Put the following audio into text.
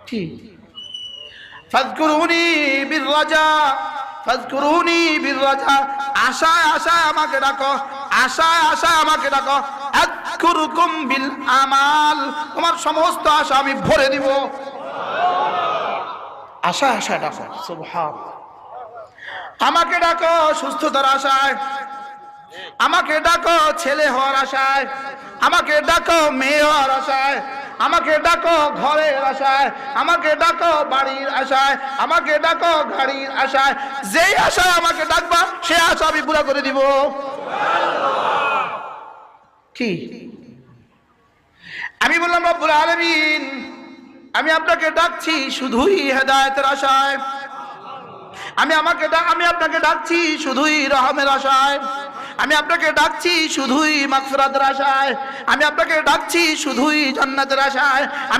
ঠিক ফাযকুরুনি বিররাজা, ফাযকুরুনি বিররাজা, আশায় আশায় আমাকে ডাকো, আশায় আশায় আমাকে ডাকো। আযকুরুকুম বিল আমাল, তোমার সমস্ত আশা আমি ভরে দিব। আশায় আশায় ডাকো, সুবহানাল্লাহ। আমাকে ডাকো সুস্থতার আশায়, আমাকে ডাকো ছেলে হওয়ার আশায়, আমাকে ডাকো মেয়ে হওয়ার আশায়, আমাকে ডাকো ঘরের আশায়, আমাকে ডাকো বাড়ির আশায়, আমাকে ডাকো গাড়ির আশায়। যেই আশায় আমাকে ডাকবা সে আশা আমি পুরা করে দিব। কি আমি বললাম, রব্বুল আলামিন আমি আপনাকে ডাকছি শুধুই হেদায়েতের আশায়, আমি আপনাকে ডাকছি শুধুই রহমের আশায়, আমি আপনাকে ডাকছি শুধুই মাগফিরাতের আশায়, আমি আপনাকে ডাকছি শুধুই জান্নাতের আশায়।